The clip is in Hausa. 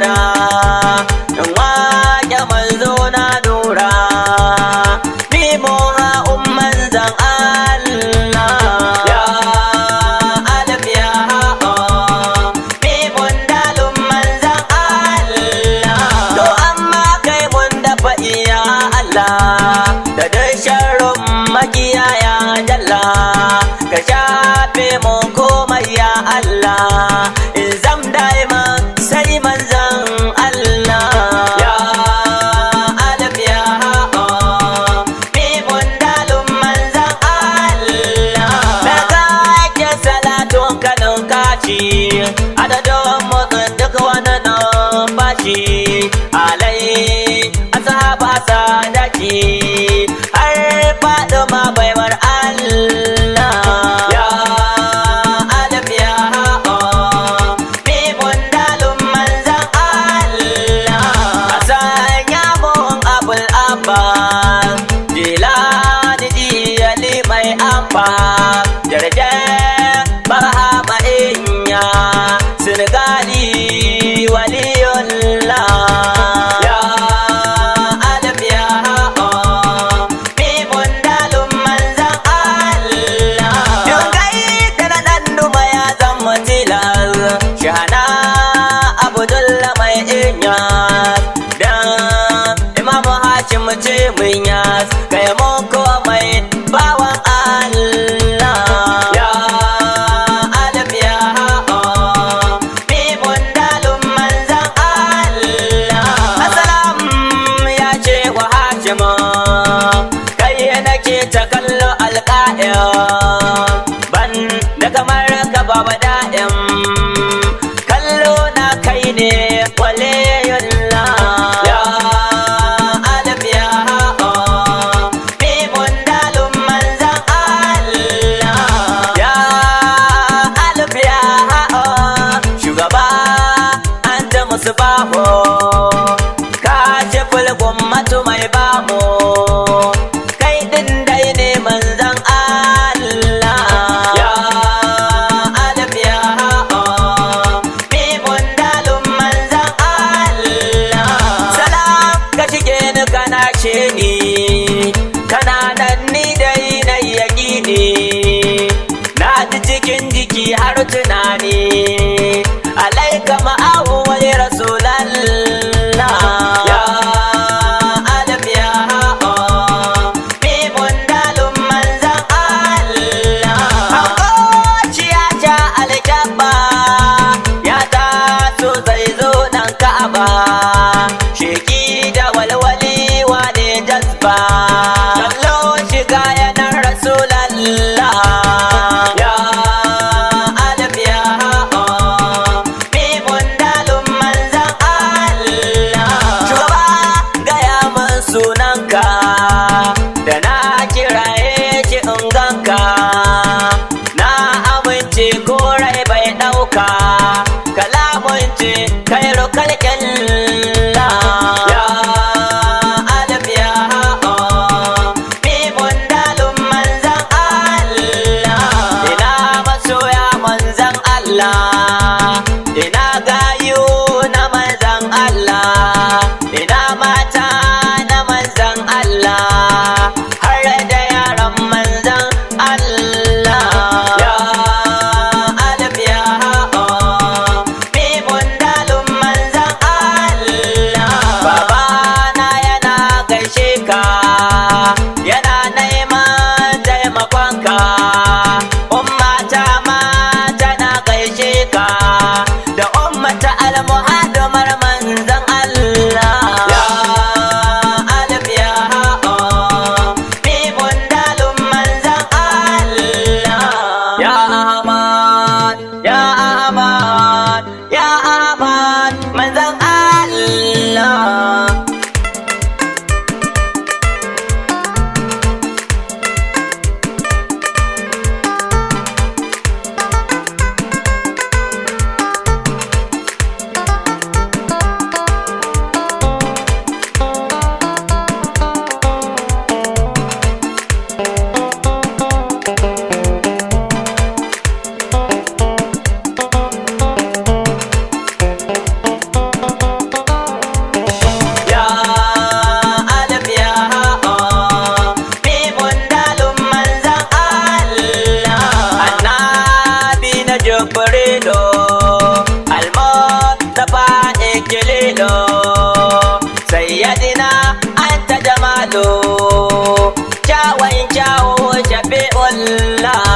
dora in waƙe manzo na dora ni moha manzan Allah ya alif ya ha'a ni mun dalun manzan Allah to amma kai mun dafa iya Allah da dai sharrin makiyaya jalla ka shafe mun komai ya Allah in zam daima sai manzan Allah ya alif ya ha'a ni mun dalun manzan Allah daga ake salatun kanin kaci adadin motsin duk wani numfashi alai asaba sadaki har faɗi ma baiwar Allah ya alif ya ha'a ni mun dalun manzan Allah a sanya mun abul abbas jilani jiyali mai amfa jarje barhama inya senegali waliyullah ya alif ya ha'a ni mun dalun manzan Allah dungai kana dan duma ya zama tilas shana abdullah mai inya dan imamu hashim ce mun yas kai mun komai bawan Allah ya alif ya ha'a ni mun dalun manzan Allah assalam ya ce wa hashim kai nake ta kallo alqa'im ban da kamar ka baba da'im kallo na kai ne waliyullah ya alif ya ha'a ni mun dalun manzan Allah ya alif ya ha'a shugaba anta musbahu ka ce fulgun matu mai bamu kai din dai ne manzan Allah ya alif ya ha'a ni mun dalun manzan Allah salam ka shige ni kana ce ni kana nan ni dai na yaƙini na ji cikin jiki har tunani alaika ma'ahu wani rasulallah ya alif ya ha'a ni mun dalun manzan Allah hankociya ta alkyabba ya taso zai zo nan ka'aba sheki da walwali wane jazba kallo shiga yanar rasulallah ya alif ya ha'a ni mun dalun manzan Allah shugaba gaya man sunanka da na kiraye ki in ganka na amince ko rai bai ɗauka kalamun ce kai rukalƙilla ya alif ya ha'a ni mun dalun manzan Allah ina masoya manzan Allah ina gayu na manzan Allah ina mata na manzan Allah har da yaran manzan Allah ya alif ya ha'a ni mun dalun manzan Muhammadu kyawun kyawo shafi'ullah